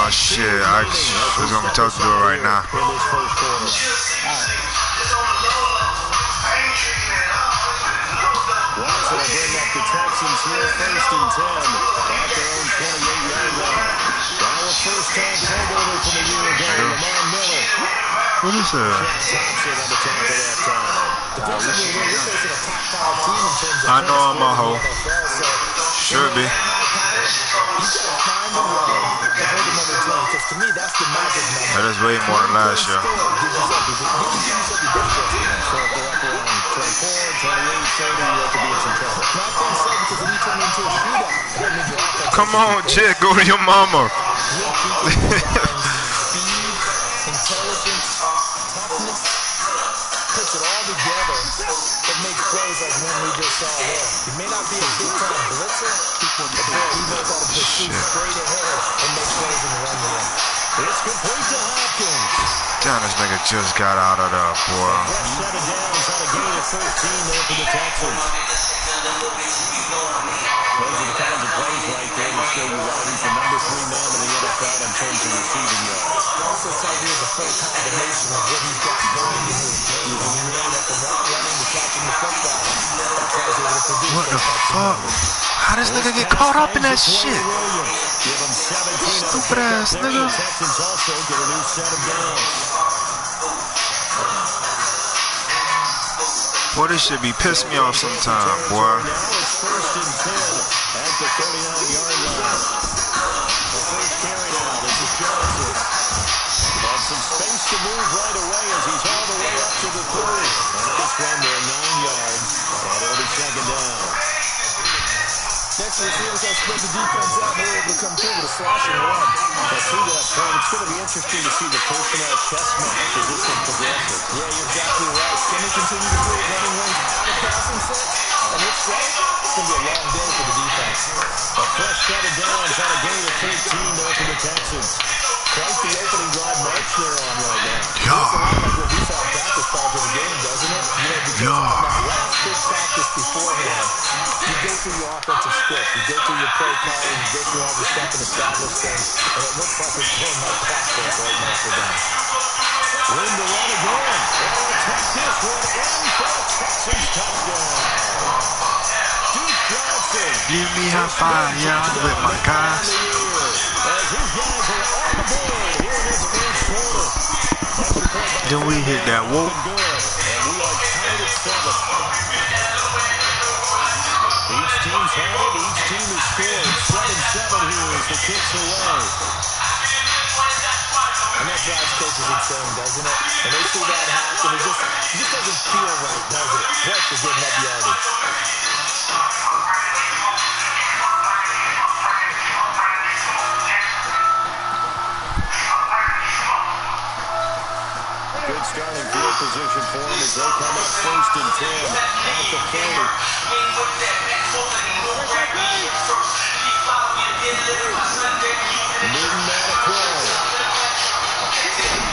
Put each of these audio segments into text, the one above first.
Oh shit, I was gonna be told to do it right now. Watson will bring up the Texans here, 1st and 10 at their own 28-yard line. Our first-time homeowner from a year ago, Lamar Miller. What is that? Thompson on the tackle that time. I know I'm a hoe. Should be. That is way more than last year. Come on, chick, go to your mama. Puts it all together that makes plays like one we just saw there. He may not be a big-time blitzer, but boy, he knows how to pursue straight ahead and make plays in the run game. It's complete to Hopkins. Damn, this nigga just got out of there, boy. Set it down, trying to gain a 13 there for the Texans. Those are the kinds of plays right there to show you why he's the number 3 man in the NFL in terms of receiving yards. Also tell you the full combination of what he's got going in his game. When you know that from running to catching the football, that's why he's able to produce. What the fuck? How does nigga get caught up in that shit? Give him 17 Stupid ass nigga. Texans also get a new set of downs. Boy, this shit be pissing me off sometime, boy. Now it's 1st and 10 at the 39-yard line. The first carry now, this is Johnson. Had some space to move right away as he's all the way up to the 30. And this one there, 9 yards. And it'll be 2nd down. Next to the Steelers have spread the defense out and they're able to come through with a slash and run. But to that point, it's going to be interesting to see the personnel chess match as this one progresses. Yeah, you're exactly right. Can they continue to create running lanes out of passing sets? And if so, it's going to be a long day for the defense. A fresh set of downs on a gain of 13 there for the Texans. Quite the opening drive march they're on right now. Yeah. It's a lot like what we saw at practice prior to the game, doesn't it? You know, because on that last big practice beforehand, you go through your offensive script, you go through your play calling, you go through all the stuff and establish things, and it looks like it's going like clockwork right now for them. Room to run again. They'll take this one in for a Texans touchdown. Duke Johnson. Give me a fire with my guys. As his guys are on the board here in this first quarter. Then we hit that whoop. And we are tied at 7. Each team's had it. Each team has scored. 7-7 here as the kicks away. And that drives coaches insane, doesn't it? And they see that happen. It just doesn't feel right, does it? Plus, you're giving up yardage. Good starting field position for him as they come up 1st and 10 at the 40. Newton at a throw.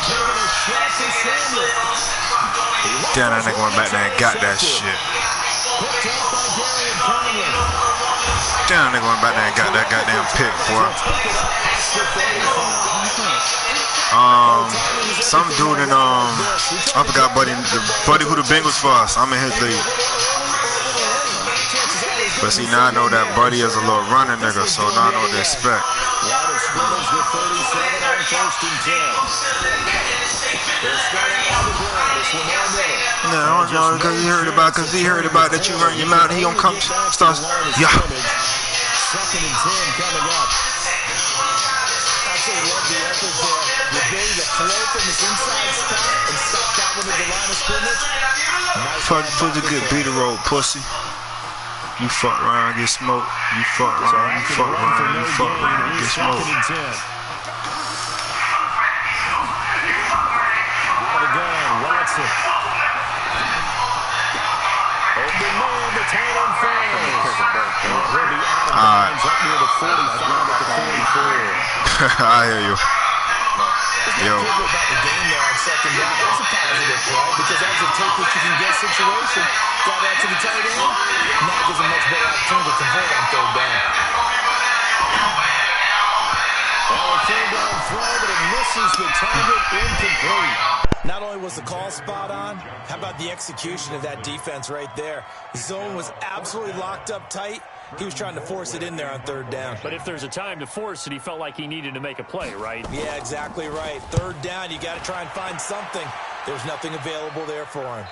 Taking a shot to Samuel. Damn, that nigga went back there and got that shit. Picked up by Darian Conley. Damn, that nigga went back there and got that goddamn pick, boy. Some dude in I forgot buddy who the Bengals for us. I'm in his league. But see, now I know that buddy is a little running nigga, so now I know what to expect. No, I don't know, because he heard about that you run your mouth. He gonna come start. Yeah. 2nd and 10 coming up. Absolutely love the effort there. The ability to flow from his inside spot and stop that one at the line of scrimmage. Fuck the good beat the road, pussy. You fuck around, get smoked. You fuck around, you fuck around, you fuck around, get smoked. Watson. Open man, the tight end falls. He'll be out of bounds up near the 45 at the 44. I hear you. Yo. About the game there on 2nd down. That's a positive play because that's a take what you can get situation. Got that to the tight end. Now gives a much better opportunity to convert on 3rd down. On 3rd down 3, misses the target, incomplete. Not only was the call spot on, how about the execution of that defense right there? The zone was absolutely locked up tight. He was trying to force it in there on third down. But if there's a time to force it, he felt like he needed to make a play, right? Yeah, exactly right. Third down, you got to try and find something. There's nothing available there for him.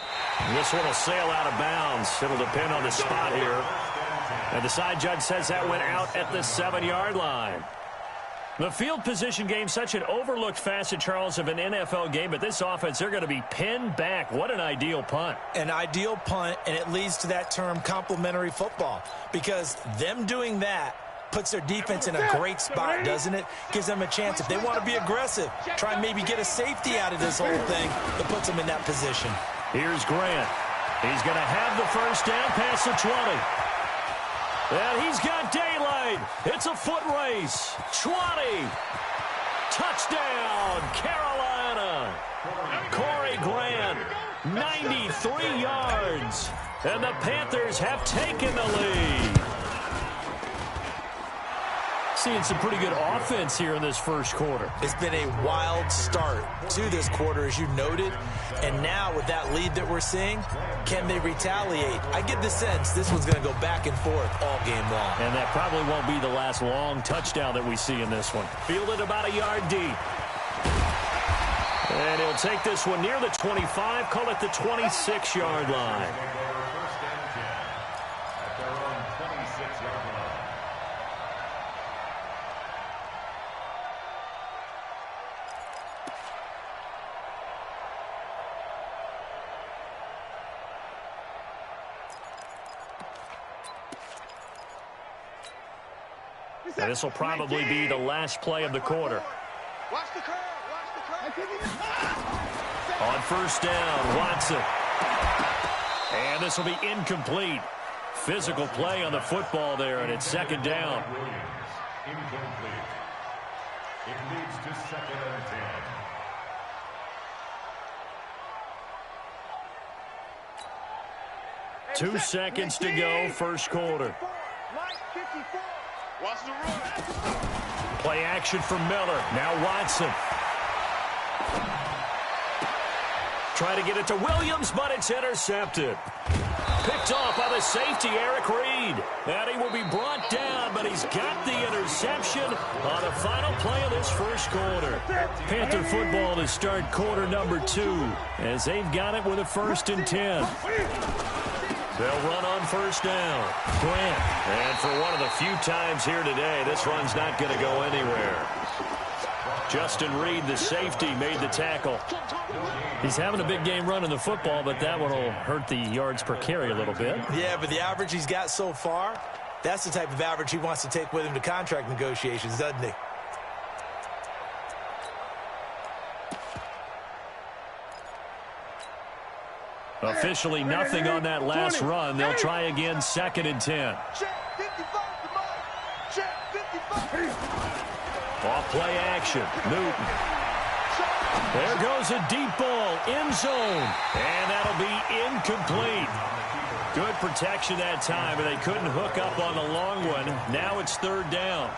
This one will sail out of bounds. It'll depend on the spot here. And the side judge says that went out at the 7-yard line. The field position game, such an overlooked facet, Charles, of an NFL game, but this offense, they're going to be pinned back. What an ideal punt. An ideal punt, and it leads to that term complementary football, because them doing that puts their defense in a great spot, doesn't it? Gives them a chance. If they want to be aggressive, try and maybe get a safety out of this whole thing, it puts them in that position. Here's Grant. He's going to have the first down past the 20. And he's got daylight. It's a foot race. 20. Touchdown, Carolina. Corey Grant, 93 yards. And the Panthers have taken the lead. Seeing some pretty good offense here in this first quarter. It's been a wild start to this quarter, as you noted. And now with that lead that we're seeing, can they retaliate? I get the sense this one's going to go back and forth all game long. And that probably won't be the last long touchdown that we see in this one. Fielded about a yard deep. And he'll take this one near the 25, call it the 26-yard line. And this will probably be the last play of the quarter. Watch the curve. Watch the curve. On first down, Watson. And this will be incomplete. Physical play on the football there, and it's second down. Incomplete. It leads to 2nd and 10. 2 seconds to go, first quarter. Watch the run. Play action for Miller. Now Watson. Try to get it to Williams, but it's intercepted. Picked off by the safety, Eric Reed. And he will be brought down, but he's got the interception on the final play of this first quarter. Panther football to start quarter number 2, as they've got it with a 1st and 10. They'll run on first down. Grant. And for one of the few times here today, this run's not going to go anywhere. Justin Reed, the safety, made the tackle. He's having a big game running the football, but that one will hurt the yards per carry a little bit. Yeah, but the average he's got so far, that's the type of average he wants to take with him to contract negotiations, doesn't he? Officially nothing on that last run. They'll try again, 2nd and 10. Off play action. Newton. There goes a deep ball, end zone. And that'll be incomplete. Good protection that time, and they couldn't hook up on the long one. Now it's 3rd down.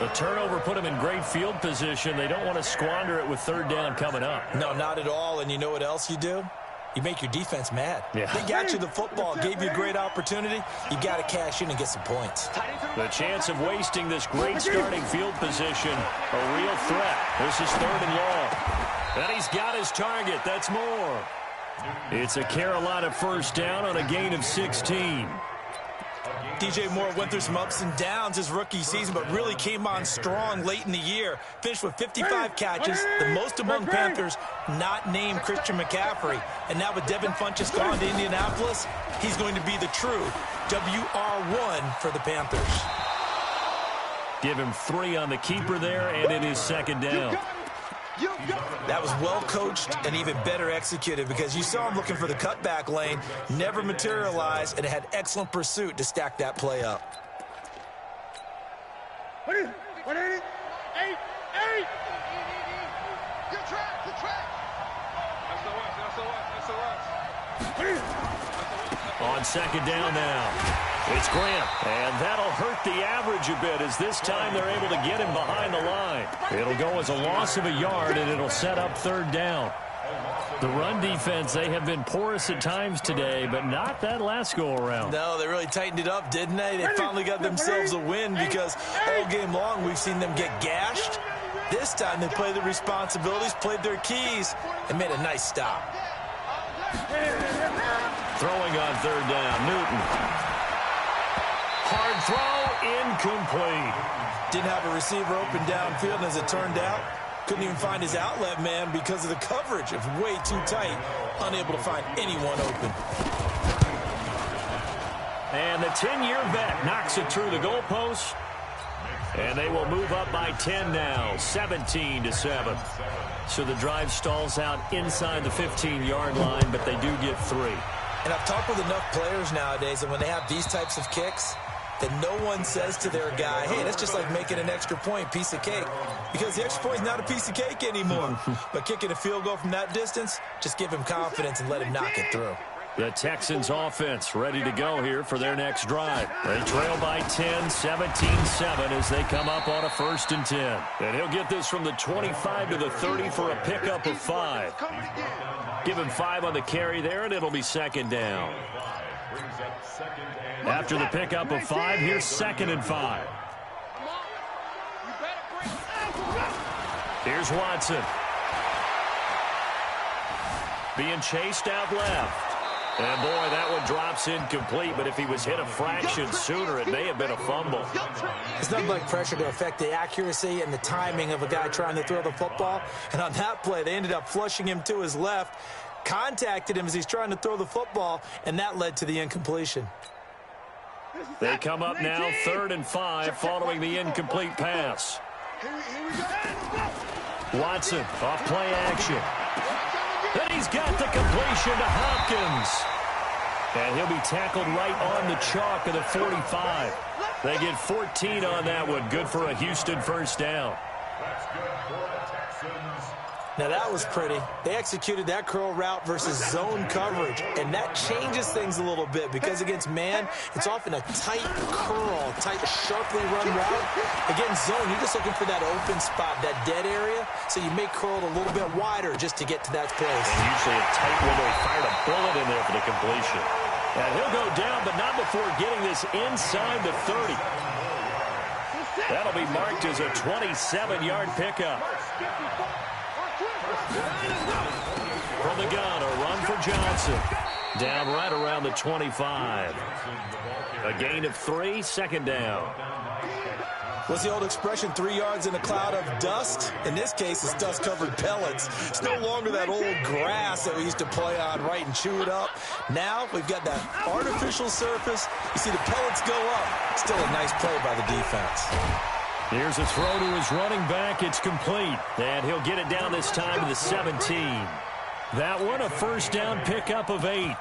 The turnover put them in great field position. They don't want to squander it with 3rd down coming up. No, not at all. And you know what else you do? You make your defense mad. Yeah. They got you the football, gave you a great opportunity. You got to cash in and get some points. The chance of wasting this great starting field position, a real threat. This is 3rd and long. And he's got his target. That's more. It's a Carolina first down on a gain of 16. DJ Moore went through some ups and downs his rookie season, but really came on strong late in the year. Finished with 55 catches, the most among Panthers, not named Christian McCaffrey. And now with Devin Funchess gone to Indianapolis, he's going to be the true WR1 for the Panthers. Give him 3 on the keeper there, and it is 2nd down. That was well coached and even better executed, because you saw him looking for the cutback lane, never materialized, and had excellent pursuit to stack that play up. 180, 8. Good track, good track. On 2nd down now. It's Grant, and that'll hurt the average a bit, as this time they're able to get him behind the line. It'll go as a loss of a yard, and it'll set up third down. The run defense, they have been porous at times today, but not that last go-around. No, they really tightened it up, didn't they? They finally got themselves a win because all game long we've seen them get gashed. This time they played their responsibilities, played their keys, and made a nice stop. Throwing on third down, Newton. Hard throw, incomplete. Didn't have a receiver open downfield, and as it turned out, couldn't even find his outlet man because of the coverage. It was way too tight, unable to find anyone open. And the 10-year vet knocks it through the goalpost. And they will move up by 10 now, 17-7. So the drive stalls out inside the 15-yard line, but they do get 3. And I've talked with enough players nowadays, and when they have these types of kicks, that no one says to their guy, hey, that's just like making an extra point, piece of cake. Because the extra point is not a piece of cake anymore. But kicking a field goal from that distance, just give him confidence and let him knock it through. The Texans offense ready to go here for their next drive. They trail by 10, 17-7 as they come up on a 1st and 10. And he'll get this from the 25 to the 30 for a pickup of 5. Give him 5 on the carry there, and it'll be 2nd down. After the pickup of 5, here's 2nd and 5. Here's Watson. Being chased out left. And, boy, that one drops incomplete, but if he was hit a fraction sooner, it may have been a fumble. It's nothing like pressure to affect the accuracy and the timing of a guy trying to throw the football. And on that play, they ended up flushing him to his left, contacted him as he's trying to throw the football, and that led to the incompletion. They come up now 3rd and 5 following the incomplete pass. Watson off play action. Then he's got the completion to Hopkins. And he'll be tackled right on the chalk of the 45. They get 14 on that one. Good for a Houston 1st down. Now that was pretty. They executed that curl route versus zone coverage, and that changes things a little bit because against man, it's often a tight curl, tight, sharply run route. Against zone, you're just looking for that open spot, that dead area, so you may curl it a little bit wider just to get to that place. And usually a tight window. He fired a bullet in there for the completion. And he'll go down, but not before getting this inside the 30. That'll be marked as a 27-yard pickup. From the gun, a run for Johnson. Down right around the 25. A gain of 3, 2nd down. What's the old expression, 3 yards in a cloud of dust? In this case, it's dust-covered pellets. It's no longer that old grass that we used to play on, right, and chew it up. Now we've got that artificial surface. You see the pellets go up. Still a nice play by the defense. Here's a throw to his running back. It's complete. And he'll get it down this time to the 17. That one, a 1st down pickup of 8.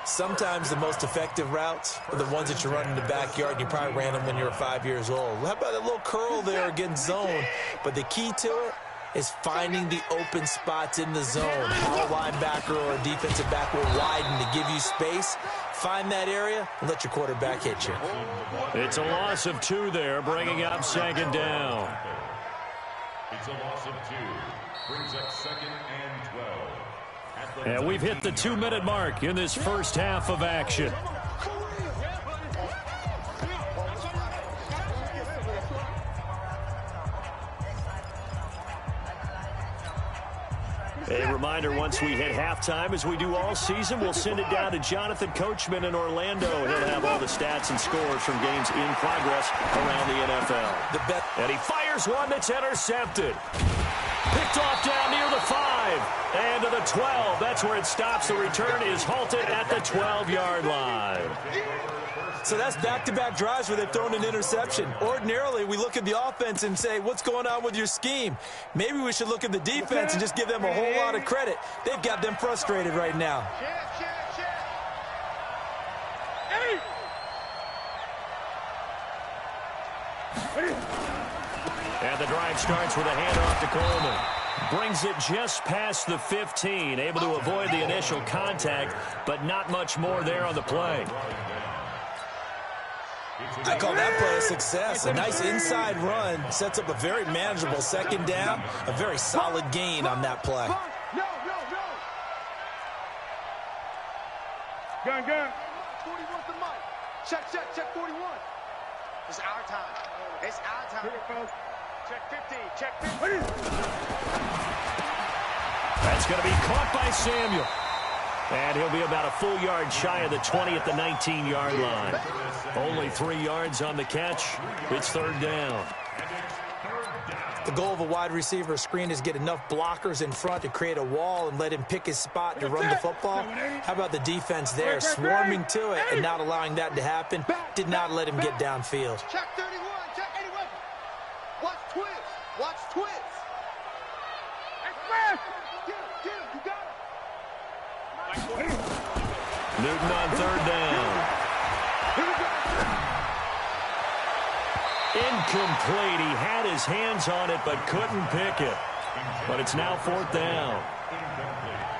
Sometimes the most effective routes are the ones that you run in the backyard, and you probably ran them when you were 5 years old. How about that little curl there against zone? But the key to it is finding the open spots in the zone. How a linebacker or a defensive back will widen to give you space. Find that area and let your quarterback hit you. It's a loss of 2 there, bringing up 2nd down. It's a loss of 2. Brings up 2nd and 12. And we've hit the 2-minute mark in this first half of action. A reminder, once we hit halftime, as we do all season, we'll send it down to Jonathan Coachman in Orlando. He'll have all the stats and scores from games in progress around the NFL. And he fires one that's intercepted. Picked off down near the 5 and to the 12. That's where it stops. The return is halted at the 12-yard line. So that's back-to-back drives where they've thrown an interception. Ordinarily, we look at the offense and say, what's going on with your scheme? Maybe we should look at the defense and just give them a whole lot of credit. They've got them frustrated right now. And the drive starts with a handoff to Coleman. Brings it just past the 15. Able to avoid the initial contact, but not much more there on the play. I call that play a success. A nice inside run sets up a very manageable second down, a very solid gain on that play. No. Gun. 41's the mic. Check 41. It's our time. It's our time. Check 15. Check 15. That's going to be caught by Samuel. And he'll be about a full yard shy of the 20 at the 19-yard line. Only 3 yards on the catch. It's third down. The goal of a wide receiver screen is get enough blockers in front to create a wall and let him pick his spot to run the football. How about the defense there, swarming to it and not allowing that to happen? Did not let him get downfield. Check 31. Check 81. Watch twins. Watch twins. Express. Get him. You got him. Newton on third down. Incomplete. He had his hands on it but couldn't pick it. But it's now fourth down.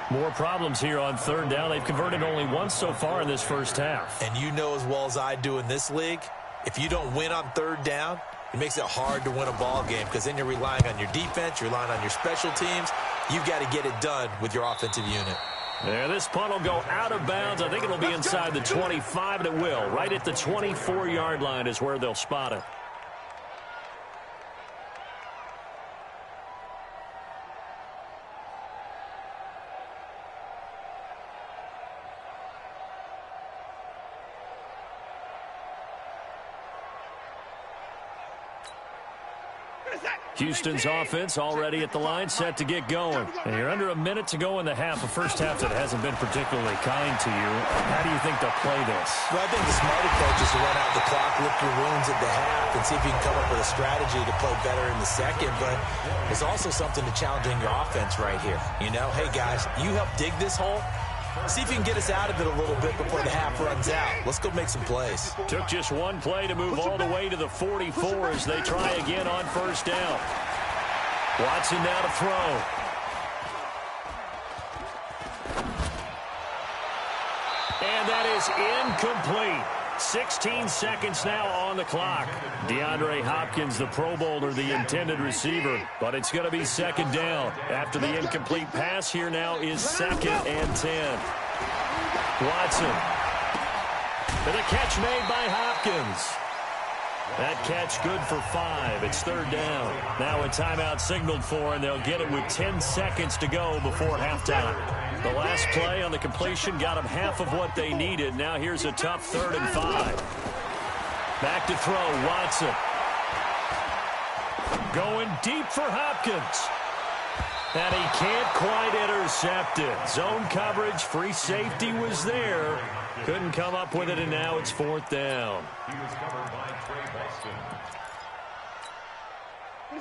More problems here on third down. They've converted only once so far in this first half. And you know as well as I do in this league, if you don't win on third down, it makes it hard to win a ball game because then you're relying on your defense, you're relying on your special teams. You've got to get it done with your offensive unit. There, this punt will go out of bounds. I think it'll be inside the 25, and it will. Right at the 24-yard line is where they'll spot it. Houston's offense already at the line, set to get going. And you're under a minute to go in the half, a first half that hasn't been particularly kind to you. How do you think they'll play this? Well, I think the smart approach is to run out the clock, lick your wounds at the half, and see if you can come up with a strategy to play better in the second. But there's also something to challenging your offense right here. You know, hey, guys, you help dig this hole. See if you can get us out of it a little bit before the half runs out. Let's go make some plays. Took just one play to move all the way to the 44 as they try again on first down. Watson now to throw. And that is incomplete. 16 seconds now on the clock. DeAndre Hopkins, the Pro Bowler, the intended receiver. But it's going to be second down. After the incomplete pass, here now is 2nd and 10. Watson. With a catch made by Hopkins. That catch good for 5. It's third down. Now a timeout signaled for, and they'll get it with 10 seconds to go before halftime. The last play on the completion got them half of what they needed. Now here's a tough 3rd and 5. Back to throw, Watson. Going deep for Hopkins. And he can't quite intercept it. Zone coverage, free safety was there. Couldn't come up with it, and now it's 4th down. He was covered by Trey Boston.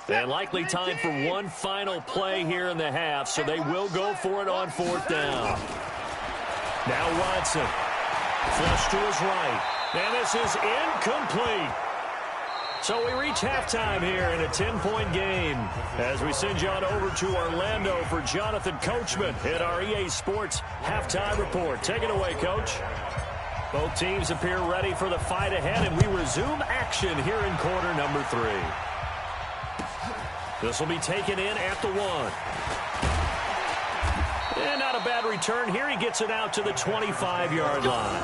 And likely time for one final play here in the half, so they will go for it on 4th down. Now Watson. Flush to his right. And this is incomplete. So we reach halftime here in a 10-point game as we send you on over to Orlando for Jonathan Coachman at our EA Sports Halftime Report. Take it away, Coach. Both teams appear ready for the fight ahead, and we resume action here in quarter number 3. This will be taken in at the 1. And not a bad return here. He gets it out to the 25-yard line.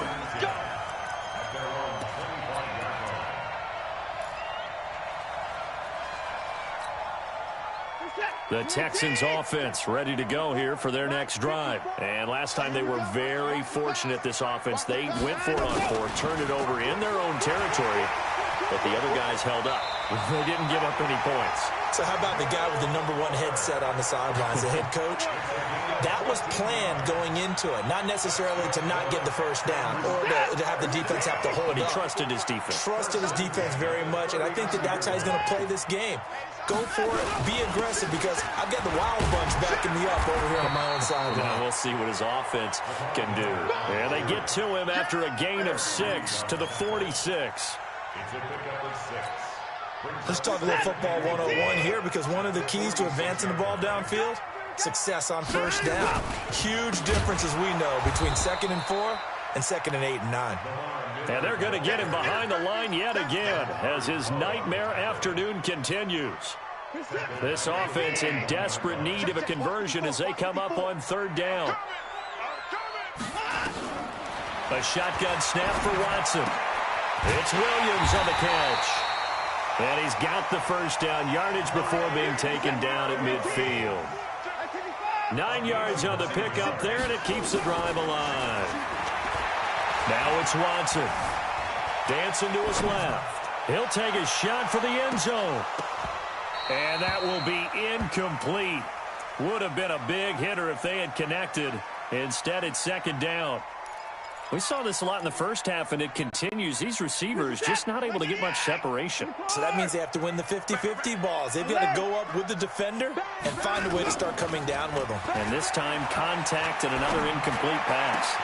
The Texans offense ready to go here for their next drive. And last time they were very fortunate, this offense. They went for it on 4, turned it over in their own territory, but the other guys held up. They didn't give up any points. So how about the guy with the #1 headset on the sidelines, the head coach? That was planned going into it, not necessarily to not get the first down or to have the defense have to hold But he up. trusted his defense. Trusted his defense very much, and I think that's how he's going to play this game. Go for it, be aggressive, because I've got the wild bunch backing me up over here on my own sideline. Now we'll see what his offense can do. And they get to him after a gain of 6 to the 46. It's a pickup of 6. Let's talk a little football 101 here, because one of the keys to advancing the ball downfield, success on first down. Huge difference, as we know, between 2nd and 4 and 2nd and 8 and 9. And they're going to get him behind the line yet again as his nightmare afternoon continues. This offense in desperate need of a conversion as they come up on 3rd down. A shotgun snap for Watson. It's Williams on the catch. And he's got the first down yardage before being taken down at midfield. 9 yards on the pickup there, and it keeps the drive alive. Now it's Watson. Dancing to his left. He'll take a shot for the end zone. And that will be incomplete. Would have been a big hitter if they had connected. Instead, it's 2nd down. We saw this a lot in the first half, and it continues. These receivers just not able to get much separation. So that means they have to win the 50-50 balls. They've got to go up with the defender and find a way to start coming down with them. And this time, contact and another incomplete pass.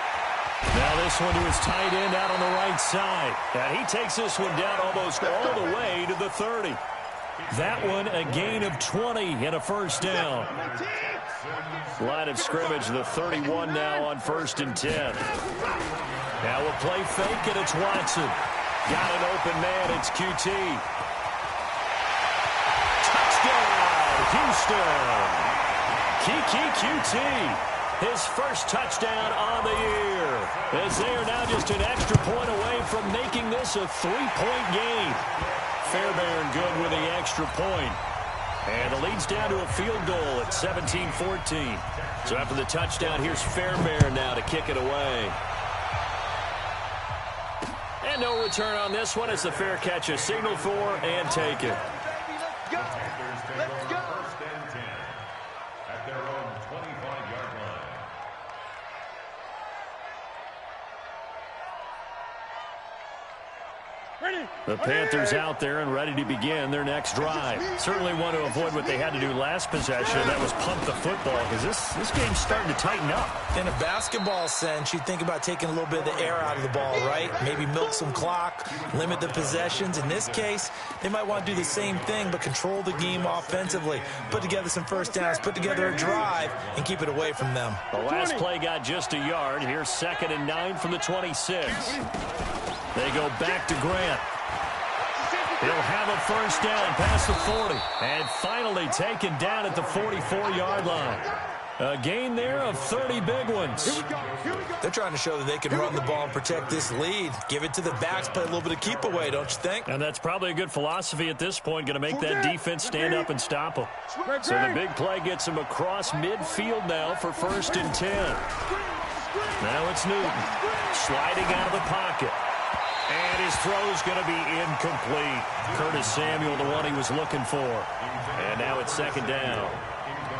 Now this one to his tight end out on the right side. And he takes this one down almost all the way to the 30. That one a gain of 20 and a first down. Line of scrimmage, the 31 now on 1st and 10. Now we'll play fake, and it's Watson. Got an open man, it's QT. Touchdown, Houston. Kiki QT. His first touchdown on the year, as they are now just an extra point away from making this a 3-point game. Fairbairn good with the extra point. And the lead's down to a field goal at 17-14. So after the touchdown, here's Fairbairn now to kick it away. And no return on this one as the fair catch is signaled for and taken. Let's go. First and 10 at their own 25-yard line. The Panthers out there and ready to begin their next drive. Certainly want to avoid what they had to do last possession. That was pump the football, because this game's starting to tighten up. In a basketball sense, you think about taking a little bit of the air out of the ball, right? Maybe milk some clock, limit the possessions. In this case, they might want to do the same thing, but control the game offensively. Put together some first downs, put together a drive, and keep it away from them. The last play got just a yard. Here's 2nd and 9 from the 26. They go back to Grant. He'll have a first down past the 40. And finally taken down at the 44-yard line. A gain there of 30 big ones. They're trying to show that they can run the ball and protect this lead. Give it to the backs, play a little bit of keep away, don't you think? And that's probably a good philosophy at this point, going to make that defense stand up and stop them. So the big play gets them across midfield now for 1st and 10. Now it's Newton sliding out of the pocket. And his throw's going to be incomplete. Curtis Samuel, the one he was looking for. And now it's 2nd down.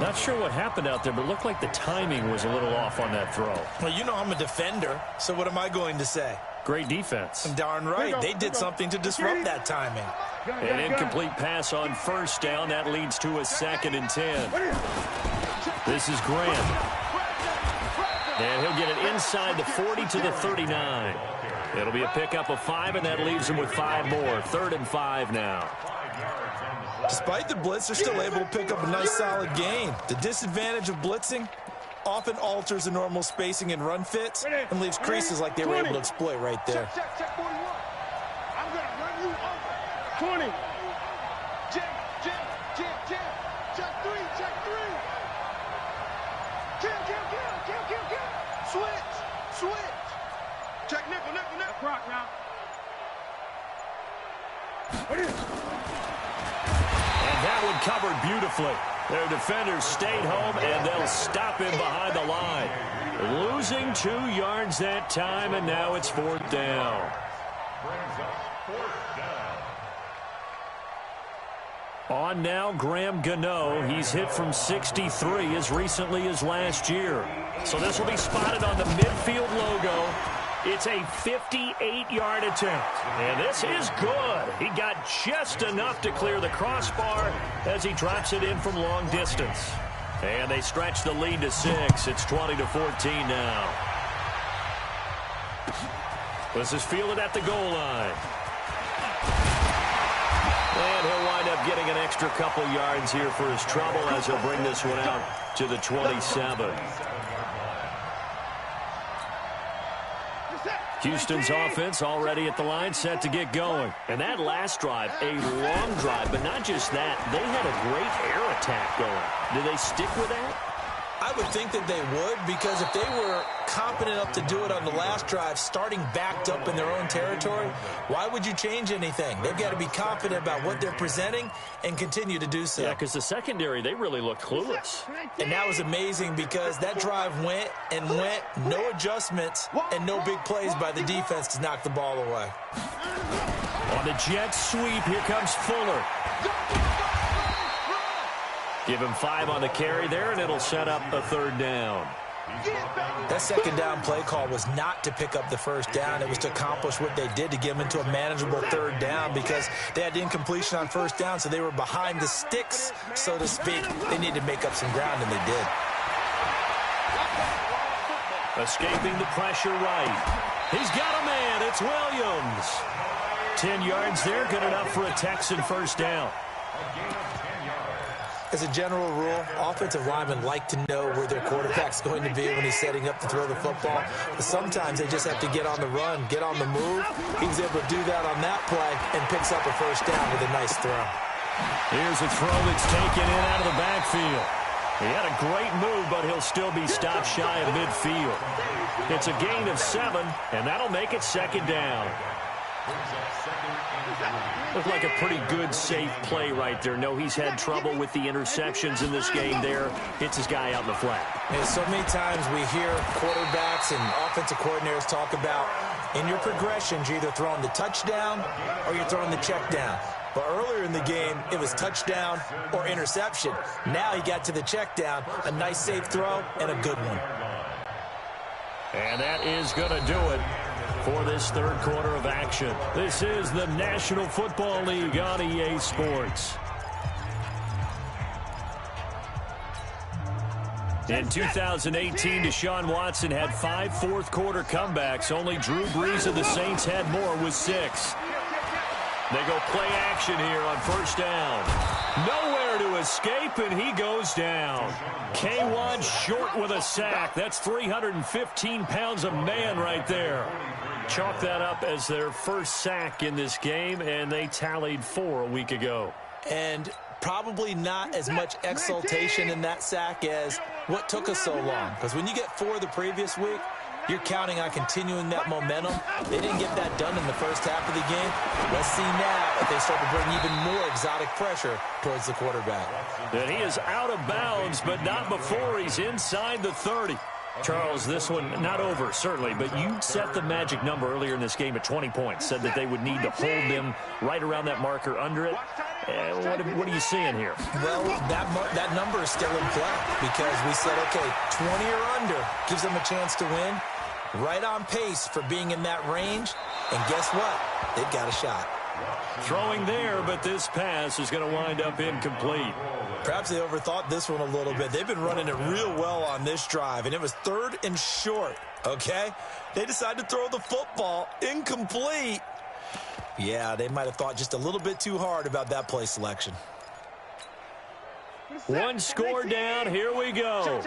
Not sure what happened out there, but it looked like the timing was a little off on that throw. Well, you know I'm a defender, so what am I going to say? Great defense. Darn right. They did something to disrupt that timing. An incomplete pass on 1st down. That leads to a 2nd and 10. This is Grant. And he'll get it inside the 40 to the 39. It'll be a pickup of 5, and that leaves him with 5 more. 3rd and 5 now. Despite the blitz, they're still able to pick up a nice solid gain. The disadvantage of blitzing often alters the normal spacing and run fits and leaves creases like they were able to exploit right there. Check 41. I'm going to run you over. 20. Jam. Check 3. Kill. Switch. Check nickel. Rock now. And that one covered beautifully. Their defenders stayed home, and they'll stop him behind the line. Losing 2 yards that time, and now it's 4th down. Brings up 4th down. On now, Graham Gano. He's hit from 63 as recently as last year. So this will be spotted on the midfield logo. It's a 58-yard attempt. And this is good. He got just enough to clear the crossbar as he drops it in from long distance. And they stretch the lead to 6. It's 20-14 now. This is fielded at the goal line. And he'll wind up getting an extra couple yards here for his trouble as he'll bring this one out to the 27. Houston's offense already at the line, set to get going. And that last drive, a long drive, but not just that. They had a great air attack going. Do they stick with that? I would think that they would, because if they were confident enough to do it on the last drive, starting backed up in their own territory, why would you change anything? They've got to be confident about what they're presenting and continue to do so. Yeah, because the secondary, they really looked clueless. And that was amazing because that drive went and went, no adjustments, and no big plays by the defense to knock the ball away. On the jet sweep, here comes Fuller. Give him 5 on the carry there, and it'll set up a 3rd down. That 2nd down play call was not to pick up the 1st down. It was to accomplish what they did, to get them into a manageable 3rd down, because they had incompletion on 1st down, so they were behind the sticks, so to speak. They needed to make up some ground, and they did. Escaping the pressure right. He's got a man. It's Williams. 10 yards there, good enough for a Texan 1st down. As a general rule, offensive linemen like to know where their quarterback's going to be when he's setting up to throw the football. But sometimes they just have to get on the run, get on the move. He was able to do that on that play and picks up a 1st down with a nice throw. Here's a throw that's taken in out of the backfield. He had a great move, but he'll still be stopped shy of midfield. It's a gain of 7, and that'll make it 2nd down. Looked like a pretty good, safe play right there. No, he's had trouble with the interceptions in this game there. Hits his guy out in the flat. And so many times we hear quarterbacks and offensive coordinators talk about, in your progressions, you're either throwing the touchdown or you're throwing the check down. But earlier in the game, it was touchdown or interception. Now he got to the check down, a nice safe throw, and a good one. And that is going to do it for this 3rd quarter of action. This is the National Football League on EA Sports. In 2018, Deshaun Watson had 5 4th-quarter comebacks. Only Drew Brees of the Saints had more with 6. They go play action here on 1st down. Nowhere to escape, and he goes down. K1 short with a sack. That's 315 pounds of man right there. Chalk that up as their first sack in this game, and they tallied 4 a week ago. And probably not as much exultation in that sack as what took us so long. Because when you get 4 the previous week, you're counting on continuing that momentum. They didn't get that done in the first half of the game. Let's see now if they start to bring even more exotic pressure towards the quarterback. And he is out of bounds, but not before he's inside the 30. Charles, this one not over, certainly, but you set the magic number earlier in this game at 20 points, said that they would need to hold them right around that marker under it. What are you seeing here? Well, that number is still in play because we said, okay, 20 or under gives them a chance to win. Right on pace for being in that range. And guess what? They've got a shot. Throwing there, but this pass is going to wind up incomplete. Perhaps they overthought this one a little bit. They've been running it real well on this drive, and it was 3rd and short, okay? They decided to throw the football incomplete. Yeah, they might have thought just a little bit too hard about that play selection. 1 score down. Here we go.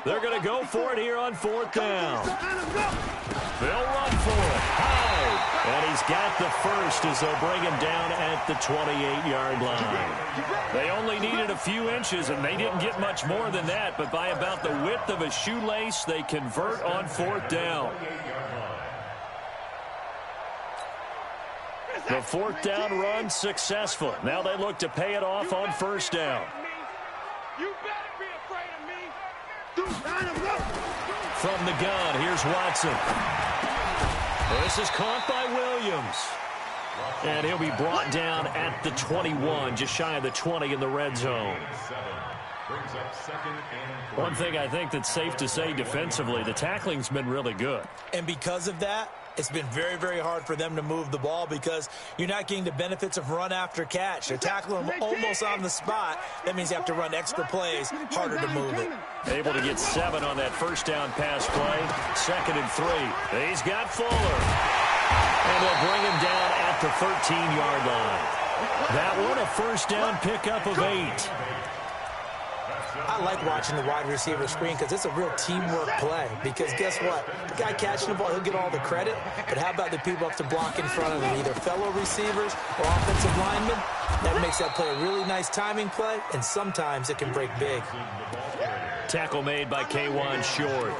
They're going to go for it here on 4th down. They'll run for it. High. And he's got the first as they'll bring him down at the 28-yard line. They only needed a few inches, and they didn't get much more than that. But by about the width of a shoelace, they convert on 4th down. The 4th down run successful. Now they look to pay it off on 1st down. You better be afraid of me. From the gun, here's Watson. This is caught by Williams. And he'll be brought down at the 21, just shy of the 20 in the red zone. One thing I think that's safe to say defensively, the tackling's been really good. And because of that, it's been very, very hard for them to move the ball because you're not getting the benefits of run after catch. They're tackling them almost on the spot. That means you have to run extra plays, harder to move it. Able to get 7 on that 1st down pass play. 2nd and 3. He's got Fuller. And they'll bring him down at the 13-yard line. That one, a 1st down pickup of 8. I like watching the wide receiver screen because it's a real teamwork play. Because guess what? The guy catching the ball, he'll get all the credit. But how about the people up to block in front of him, either fellow receivers or offensive linemen? That makes that play a really nice timing play, and sometimes it can break big. Tackle made by K1 Short.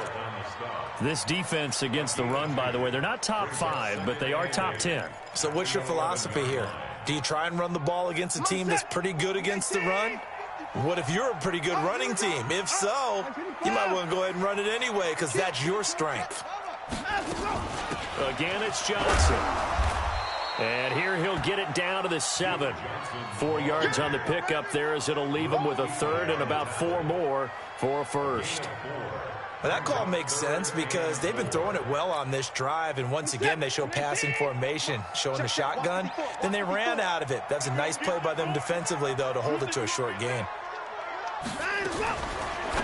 This defense against the run, by the way, they're not top 5, but they are top 10. So what's your philosophy here? Do you try and run the ball against a team that's pretty good against the run? What if you're a pretty good running team? If so, you might want to go ahead and run it anyway because that's your strength. Again, it's Johnson. And here he'll get it down to the 7. 4 yards on the pickup there as it'll leave him with a third and about 4 more for a first. Well, that call makes sense because they've been throwing it well on this drive, and once again they show passing formation, showing the shotgun. Then they ran out of it. That's a nice play by them defensively, though, to hold it to a short gain.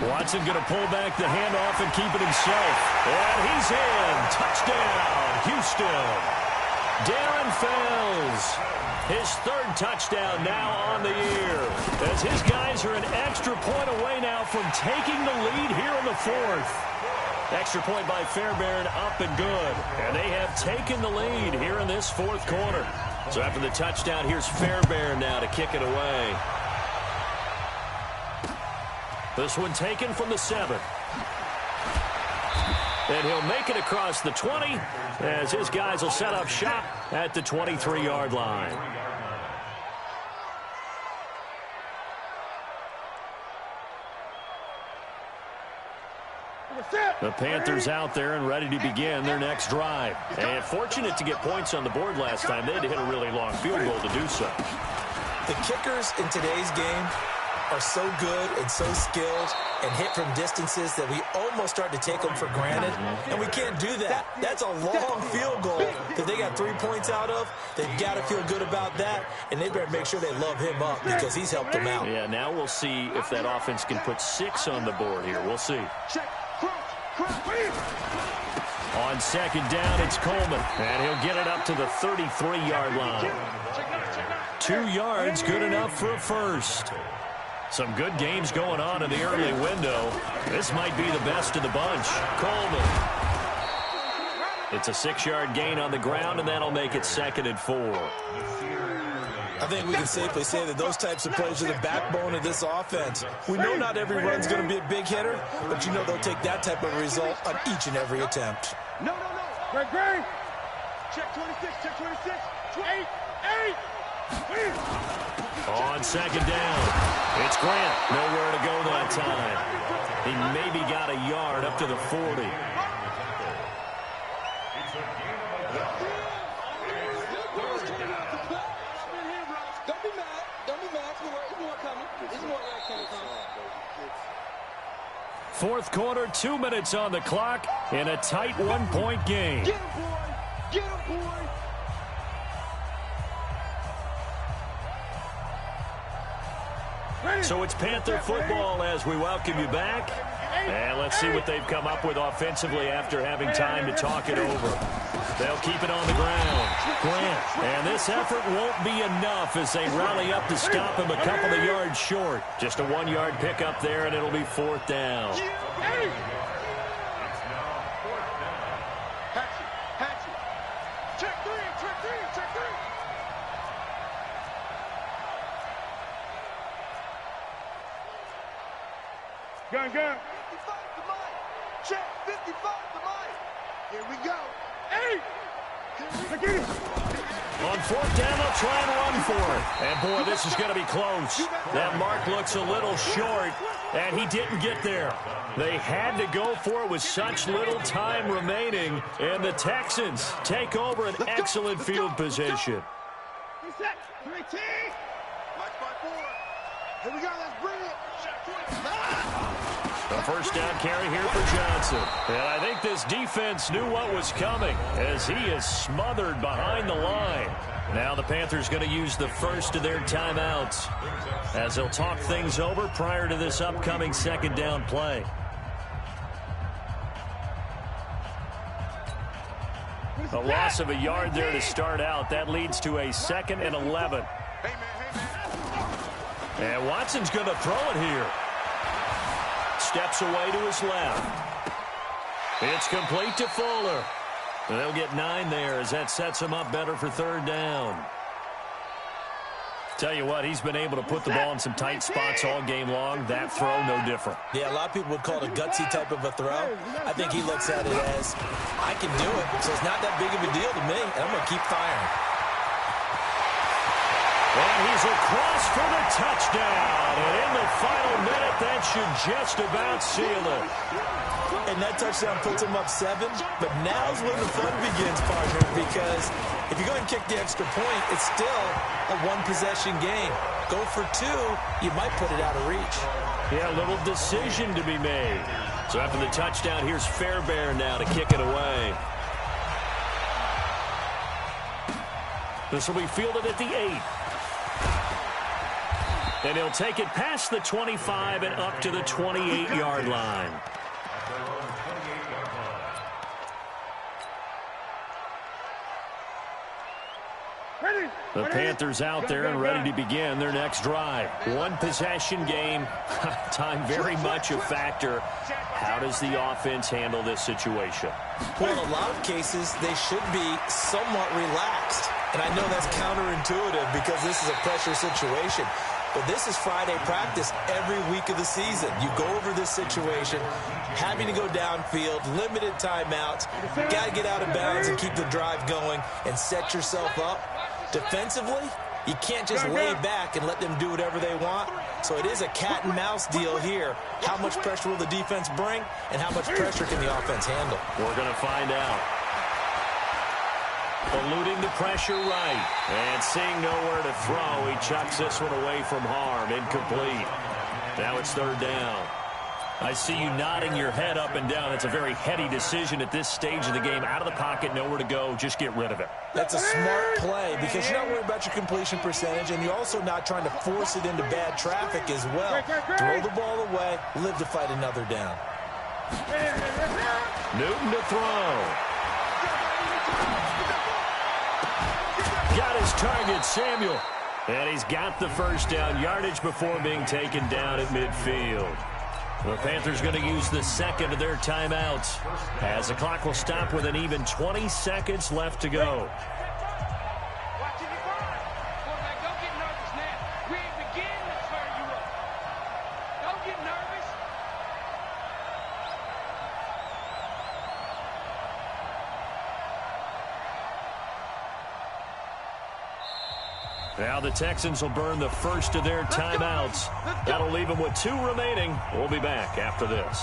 Watson going to pull back the handoff and keep it himself. And he's in. Touchdown, Houston. Darren Fells. His 3rd touchdown now on the year. As his guys are an extra point away now from taking the lead here in the 4th. Extra point by Fairbairn, up and good. And they have taken the lead here in this 4th quarter. So after the touchdown, here's Fairbairn now to kick it away. This one taken from the 7. And he'll make it across the 20 as his guys will set up shop at the 23-yard line. The Panthers out there and ready to begin their next drive. And fortunate to get points on the board last time. They had to hit a really long field goal to do so. The kickers in today's game are so good and so skilled and hit from distances that we almost start to take them for granted, and we can't do that. That's a long field goal that they got 3 points out of. They've got to feel good about that, and they better make sure they love him up because he's helped them out. Yeah, now we'll see if that offense can put 6 on the board here. We'll see. On 2nd down, it's Coleman, and he'll get it up to the 33-yard line. 2 yards, good enough for a first. Some good games going on in the early window. This might be the best of the bunch. Coleman. It's a 6-yard gain on the ground, and that'll make it 2nd and 4. I think we can safely say that those types of plays are the backbone of this offense. We know not every run's going to be a big hitter, but you know they'll take that type of result on each and every attempt. No. Great. Check 26, check 26. 8. On 2nd down, it's Grant. Nowhere to go that time. He maybe got a yard up to the 40. Don't be mad. Don't be mad. There's more coming. There's more coming. 4th quarter, 2 minutes on the clock in a tight 1-point game. Get him, boy. Get him, boy. So it's Panther football as we welcome you back. And let's see what they've come up with offensively after having time to talk it over. They'll keep it on the ground. Grant. And this effort won't be enough as they rally up to stop him a couple of yards short. Just a 1-yard pickup there, and it'll be 4th down. Hatchet. Check 3. Gun. 55 to Mike. Check 55 to Mike. Here we go. 8. On 4th down, they'll try and run for it. And, boy, this is going to be close. That mark looks a little short, and he didn't get there. They had to go for it with such little time remaining, and the Texans take over an excellent field position. Reset. 3T. March by 4. Here we go. Let's bring it. A 1st down carry here for Johnson. And I think this defense knew what was coming as he is smothered behind the line. Now the Panthers going to use the first of their timeouts as they'll talk things over prior to this upcoming 2nd down play. A loss of a yard there to start out. That leads to a 2nd and 11. And Watson's going to throw it here. steps away to his left. It's complete to Fuller. They'll get 9 there as that sets him up better for third down. Tell you what, he's been able to put the ball in some tight spots all game long. That throw, no different. Yeah, a lot of people would call it a gutsy type of a throw. I think he looks at it as, I can do it, so it's not that big of a deal to me, and I'm going to keep firing. And he's across for the touchdown. And in the final minute, that should just about seal it. And that touchdown puts him up 7. But now's when the fun begins, partner, because if you go and kick the extra point, it's still a one-possession game. Go for 2, you might put it out of reach. Yeah, a little decision to be made. So after the touchdown, here's Fairbairn now to kick it away. This will be fielded at the 8. And he'll take it past the 25 and up to the 28-yard line. The Panthers out there and ready to begin their next drive. One-possession game. Time very much a factor. How does the offense handle this situation? Well, in a lot of cases, they should be somewhat relaxed. And I know that's counterintuitive because this is a pressure situation. But this is Friday practice every week of the season. You go over this situation, having to go downfield, limited timeouts, got to get out of bounds and keep the drive going and set yourself up. Defensively, you can't just lay back and let them do whatever they want. So it is a cat and mouse deal here. How much pressure will the defense bring and how much pressure can the offense handle? We're going to find out. Eluding the pressure right. And seeing nowhere to throw, he chucks this one away from harm. Incomplete. Now it's third down. I see you nodding your head up and down. It's a very heady decision at this stage of the game. Out of the pocket, nowhere to go. Just get rid of it. That's a smart play because you're not worried about your completion percentage, and you're also not trying to force it into bad traffic as well. Throw the ball away, live to fight another down. Newton to throw. Got his target, Samuel. And he's got the first down yardage before being taken down at midfield. The Panthers going to use the second of their timeouts as the clock will stop with an even 20 seconds left to go. Watching your burn. Quarterback, don't get nervous now. We ain't beginning to turn you up. Don't get nervous. Now the Texans will burn the first of their timeouts. That'll leave them with 2 remaining. We'll be back after this.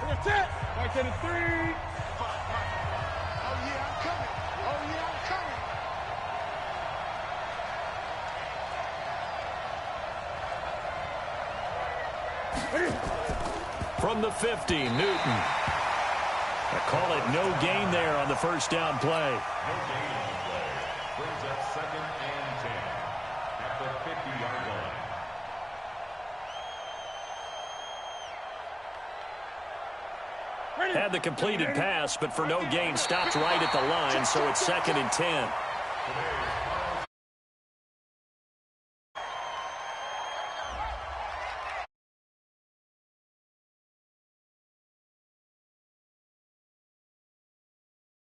That's it. Right to the 3. Oh, yeah, I'm coming. Oh, yeah, I'm coming. From the 50, Newton. I call it no gain there on the first down play. No gain on the play. Brings up 2nd and 10 at the 50-yard line. Had the completed pass, but for no gain, stopped right at the line, so it's 2nd and 10.